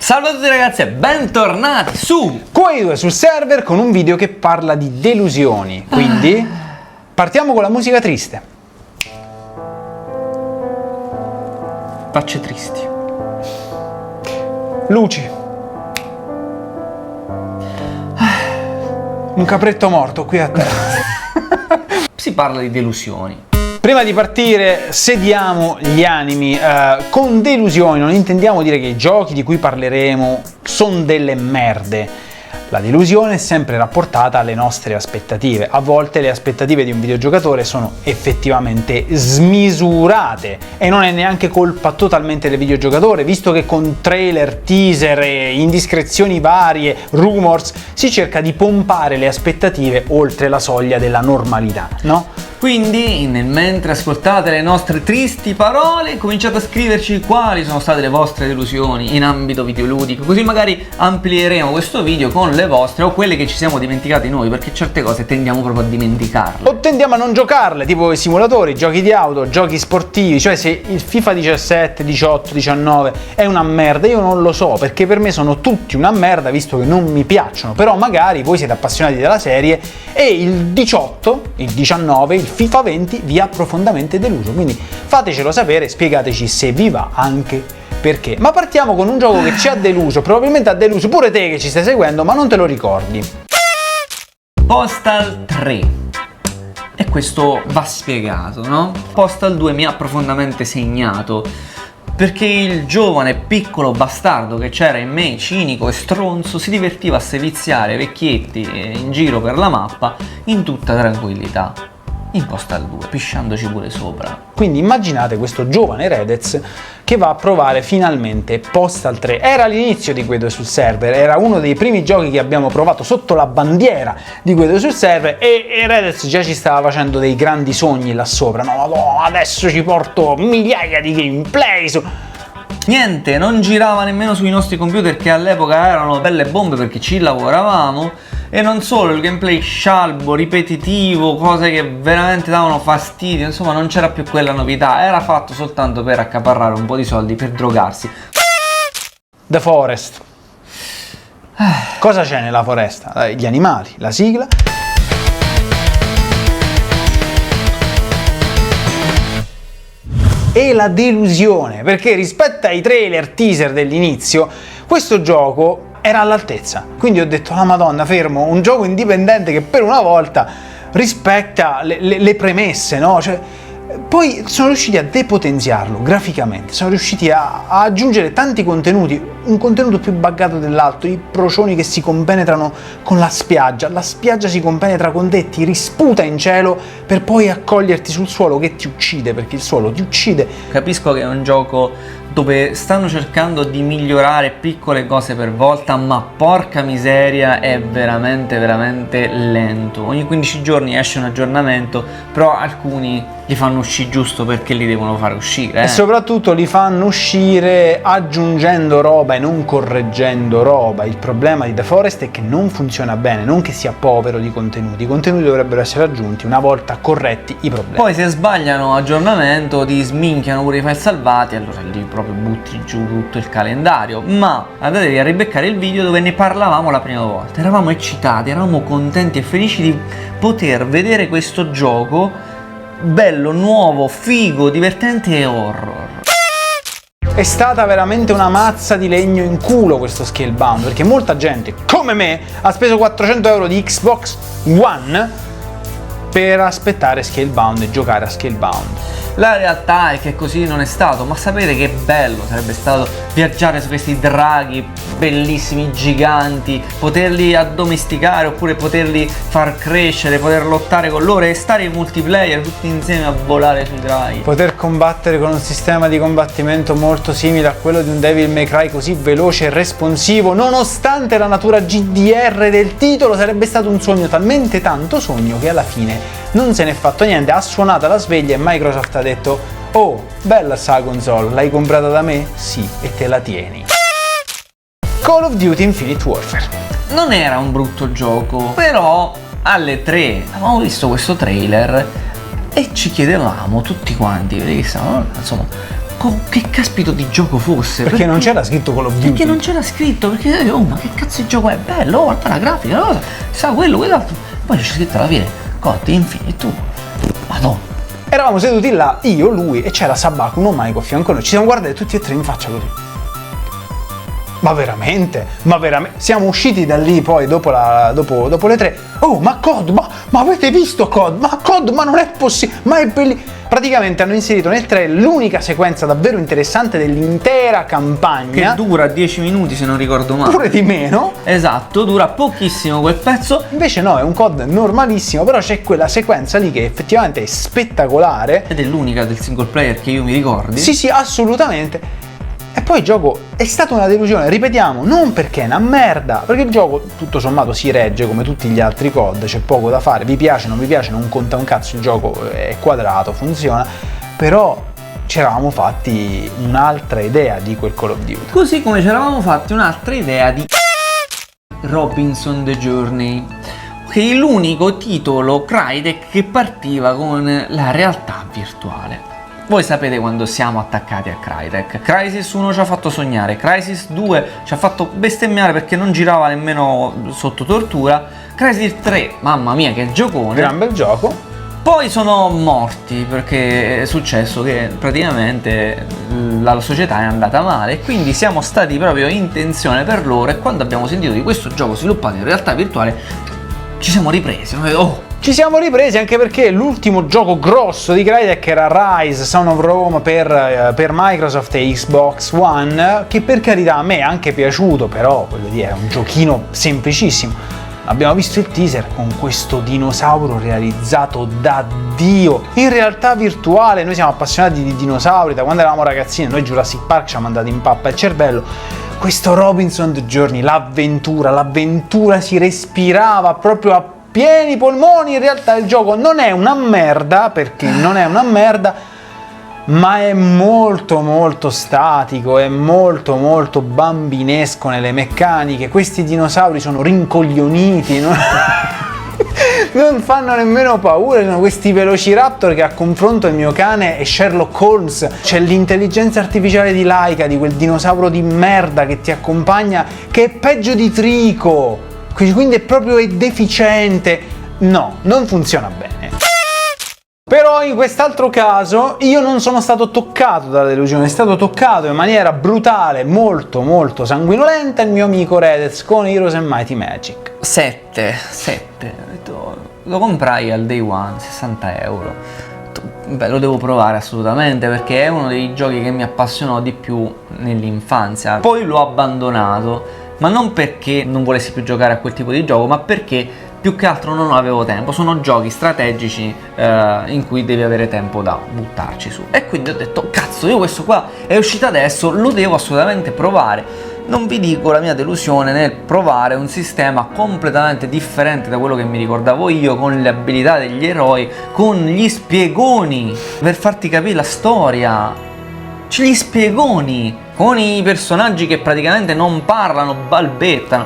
Salve a tutti ragazzi e bentornati su Quei due sul server con un video che parla di delusioni. Quindi partiamo con la musica triste. facce tristi. Luci. Un capretto morto qui a terra. Si parla di delusioni. Prima di partire sediamo gli animi. Con delusioni non intendiamo dire che i giochi di cui parleremo sono delle merde. La delusione è sempre rapportata alle nostre aspettative. A volte le aspettative di un videogiocatore sono effettivamente smisurate e non è neanche colpa totalmente del videogiocatore, visto che con trailer, teaser e indiscrezioni varie, rumors, si cerca di pompare le aspettative oltre la soglia della normalità, no? Quindi, mentre ascoltate le nostre tristi parole, cominciate a scriverci quali sono state le vostre delusioni in ambito videoludico, così magari amplieremo questo video con le vostre o quelle che ci siamo dimenticati noi, perché certe cose tendiamo proprio a dimenticarle. O tendiamo a non giocarle, tipo i simulatori, giochi di auto, giochi sportivi, cioè se il FIFA 17, 18, 19 è una merda, io non lo so, perché per me sono tutti una merda, visto che non mi piacciono, però magari voi siete appassionati della serie e il 18, il 19, il FIFA 20 vi ha profondamente deluso, quindi fatecelo sapere, spiegateci se vi va, anche perché. Ma partiamo con un gioco che ci ha deluso, probabilmente ha deluso pure te che ci stai seguendo, ma non te lo ricordi. Postal 3. E questo va spiegato, no? Postal 2 mi ha profondamente segnato, perché il giovane piccolo bastardo che c'era in me, cinico e stronzo, si divertiva a seviziare vecchietti in giro per la mappa in tutta tranquillità. In Postal 2, pisciandoci pure sopra. Quindi immaginate questo giovane Redez che va a provare finalmente Postal 3. Era l'inizio di Quei due sul server, era uno dei primi giochi che abbiamo provato sotto la bandiera di Quei due sul server e Redez già ci stava facendo dei grandi sogni là sopra. No, adesso ci porto migliaia di gameplay su... Niente, non girava nemmeno sui nostri computer, che all'epoca erano belle bombe perché ci lavoravamo, e non solo, il gameplay scialbo, ripetitivo, cose che veramente davano fastidio, insomma non c'era più quella novità, era fatto soltanto per accaparrare un po' di soldi per drogarsi. The Forest. Cosa c'è nella foresta? Gli animali, la sigla. E la delusione, perché rispetto ai trailer teaser dell'inizio, questo gioco era all'altezza. Quindi ho detto, la Madonna, fermo, un gioco indipendente che per una volta rispetta le premesse, no? Cioè, poi sono riusciti a depotenziarlo graficamente, sono riusciti a aggiungere tanti contenuti, un contenuto più buggato dell'altro, i procioni che si compenetrano con la spiaggia si compenetra con te, ti risputa in cielo per poi accoglierti sul suolo che ti uccide, perché il suolo ti uccide. Capisco che è un gioco dove stanno cercando di migliorare piccole cose per volta, ma porca miseria è veramente lento. Ogni 15 giorni esce un aggiornamento, però alcuni li fanno uscire giusto perché li devono fare uscire. E soprattutto li fanno uscire aggiungendo roba e non correggendo roba. Il problema di The Forest è che non funziona bene, non che sia povero di contenuti. I contenuti dovrebbero essere aggiunti una volta corretti i problemi. Poi se sbagliano aggiornamento ti sminchiano pure i file salvati, allora lì proprio butti giù tutto il calendario. Ma andatevi a ribeccare il video dove ne parlavamo la prima volta. Eravamo eccitati, eravamo contenti e felici di poter vedere questo gioco bello, nuovo, figo, divertente e horror. È stata veramente una mazza di legno in culo questo Scalebound, perché molta gente, come me, ha speso 400 euro di Xbox One per aspettare Scalebound e giocare a Scalebound. La realtà è che così non è stato, ma sapere che bello sarebbe stato viaggiare su questi draghi bellissimi, giganti, poterli addomesticare oppure poterli far crescere, poter lottare con loro e stare in multiplayer tutti insieme a volare sui draghi. Poter combattere con un sistema di combattimento molto simile a quello di un Devil May Cry, così veloce e responsivo, nonostante la natura GDR del titolo, sarebbe stato un sogno, talmente tanto sogno che alla fine non se n'è fatto niente. Ha suonato la sveglia e Microsoft ha detto: oh, bella sta console, l'hai comprata da me? Sì, e te la tieni. Call of Duty Infinite Warfare. Non era un brutto gioco, però alle 3 avevamo visto questo trailer e ci chiedevamo tutti quanti, insomma, che caspito di gioco fosse. Perché non c'era scritto Call of Duty. Perché non c'era scritto, perché oh, ma che cazzo di gioco è bello, oh, guarda la grafica, cosa, sa quello, quell'altro. Poi c'è scritto alla fine COD Infinite, tu, madonna. Eravamo seduti là, io, lui e c'era Sabaku, non Manico a fianco a noi. Ci siamo guardati tutti e tre in faccia così. Ma veramente? Ma veramente? Siamo usciti da lì poi dopo le 3. Oh, ma COD, ma avete visto COD? Ma COD, ma non è possibile, ma è bellissimo. Praticamente hanno inserito nel trailer l'unica sequenza davvero interessante dell'intera campagna. Che dura 10 minuti se non ricordo male. Pure di meno. Esatto, dura pochissimo quel pezzo. Invece no, è un COD normalissimo, però c'è quella sequenza lì che effettivamente è spettacolare. Ed è l'unica del single player che io mi ricordi. Sì, assolutamente. E poi il gioco è stata una delusione, ripetiamo, non perché è una merda, perché il gioco tutto sommato si regge come tutti gli altri COD, c'è poco da fare, vi piace, non vi piace, non conta un cazzo, il gioco è quadrato, funziona, però ci eravamo fatti un'altra idea di quel Call of Duty. Così come ci eravamo fatti un'altra idea di Robinson The Journey, che è l'unico titolo Crytek che partiva con la realtà virtuale. Voi sapete quando siamo attaccati a Crytek. Crysis 1 ci ha fatto sognare, Crysis 2 ci ha fatto bestemmiare perché non girava nemmeno sotto tortura, Crysis 3, mamma mia che giocone, Gran bel gioco. Poi sono morti perché è successo che praticamente la società è andata male e quindi siamo stati proprio in tensione per loro, e quando abbiamo sentito di questo gioco sviluppato in realtà virtuale ci siamo ripresi. Ci siamo ripresi anche perché l'ultimo gioco grosso di Crytek era Rise Son of Rome per Microsoft e Xbox One, che per carità a me è anche piaciuto, però voglio dire, è un giochino semplicissimo. Abbiamo visto il teaser con questo dinosauro realizzato da Dio in realtà virtuale. Noi siamo appassionati di dinosauri da quando eravamo ragazzini, noi Jurassic Park ci ha mandato in pappa il cervello. Questo Robinson The Journey, l'avventura si respirava proprio a pieni polmoni. In realtà il gioco non è una merda, perché non è una merda, ma è molto statico, è molto bambinesco nelle meccaniche. Questi dinosauri sono rincoglioniti, non fanno nemmeno paura, sono questi velociraptor che a confronto il mio cane è Sherlock Holmes. C'è l'intelligenza artificiale di Laika, di quel dinosauro di merda che ti accompagna, che è peggio di Trico. Quindi è proprio deficiente. No, non funziona bene. Però in quest'altro caso io non sono stato toccato dalla delusione, è stato toccato in maniera brutale, molto sanguinolenta il mio amico Redez con Heroes and Mighty Magic. 7. Lo comprai al day one, 60 euro. Beh, lo devo provare assolutamente perché è uno dei giochi che mi appassionò di più nell'infanzia. Poi l'ho abbandonato, ma non perché non volessi più giocare a quel tipo di gioco, ma perché più che altro non avevo tempo. Sono giochi strategici in cui devi avere tempo da buttarci su, e quindi ho detto cazzo, io questo qua è uscito adesso, lo devo assolutamente provare. Non vi dico la mia delusione nel provare un sistema completamente differente da quello che mi ricordavo io, con le abilità degli eroi, con gli spiegoni per farti capire la storia. C'è gli spiegoni con i personaggi che praticamente non parlano, balbettano.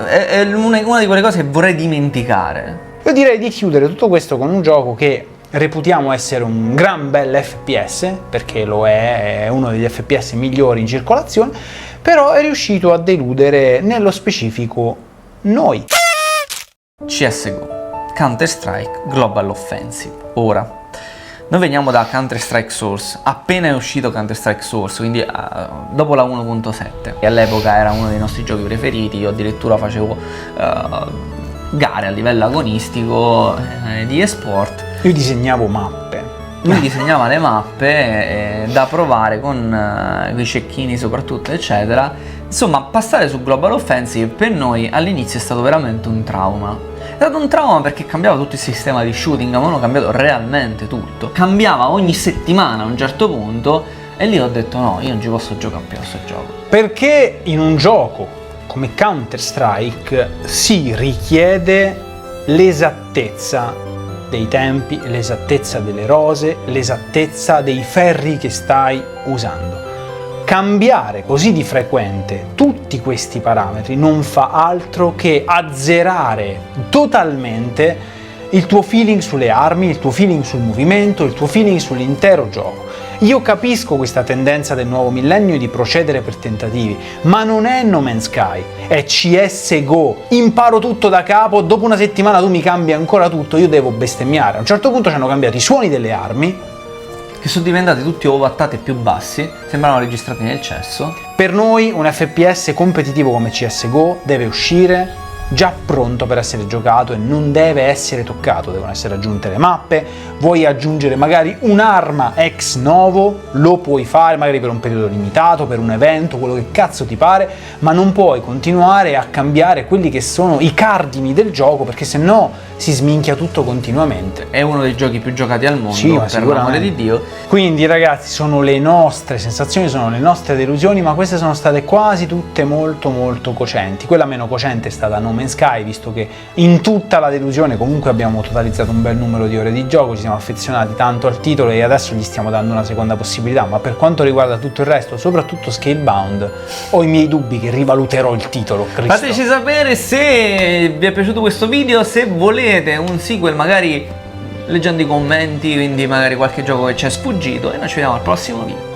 È una di quelle cose che vorrei dimenticare. Io direi di chiudere tutto questo con un gioco che reputiamo essere un gran bel FPS, perché lo è uno degli FPS migliori in circolazione, però è riuscito a deludere nello specifico noi. CSGO, Counter-Strike Global Offensive. Ora, noi veniamo da Counter-Strike Source, appena è uscito Counter-Strike Source, quindi dopo la 1.7, e all'epoca era uno dei nostri giochi preferiti. Io addirittura facevo gare a livello agonistico di esport. Io disegnavo mappe. Lui disegnava le mappe da provare con i cecchini soprattutto, eccetera. Insomma, passare su Global Offensive per noi all'inizio è stato veramente un trauma. È stato un trauma perché cambiava tutto il sistema di shooting, ma hanno cambiato realmente tutto. Cambiava ogni settimana a un certo punto, e lì ho detto no, io non ci posso giocare più a questo gioco. Perché in un gioco come Counter-Strike si richiede l'esattezza dei tempi, l'esattezza delle rose, l'esattezza dei ferri che stai usando. Cambiare così di frequente tutti questi parametri non fa altro che azzerare totalmente il tuo feeling sulle armi, il tuo feeling sul movimento, il tuo feeling sull'intero gioco. Io capisco questa tendenza del nuovo millennio di procedere per tentativi, ma non è No Man's Sky, è CSGO. Imparo tutto da capo, dopo una settimana tu mi cambi ancora tutto, io devo bestemmiare. A un certo punto ci hanno cambiato i suoni delle armi, che sono diventati tutti ovattati e più bassi, sembravano registrati nel cesso. Per noi un FPS competitivo come CSGO deve uscire già pronto per essere giocato e non deve essere toccato, devono essere aggiunte le mappe, vuoi aggiungere magari un'arma ex novo, lo puoi fare magari per un periodo limitato, per un evento, quello che cazzo ti pare, ma non puoi continuare a cambiare quelli che sono i cardini del gioco, perché sennò si sminchia tutto continuamente. È uno dei giochi più giocati al mondo, Sì, ma per l'amore di sicuramente. Dio. Quindi ragazzi, sono le nostre sensazioni, sono le nostre delusioni, ma queste sono state quasi tutte molto cocenti. Quella meno cocente è stata No Man's Sky, visto che in tutta la delusione comunque abbiamo totalizzato un bel numero di ore di gioco, ci siamo affezionati tanto al titolo e adesso gli stiamo dando una seconda possibilità, ma per quanto riguarda tutto il resto, soprattutto Scalebound, ho i miei dubbi che rivaluterò il titolo. Cristo. Fateci sapere se vi è piaciuto questo video, se volete un sequel, magari leggendo i commenti, quindi magari qualche gioco che ci è sfuggito, e noi ci vediamo al prossimo video.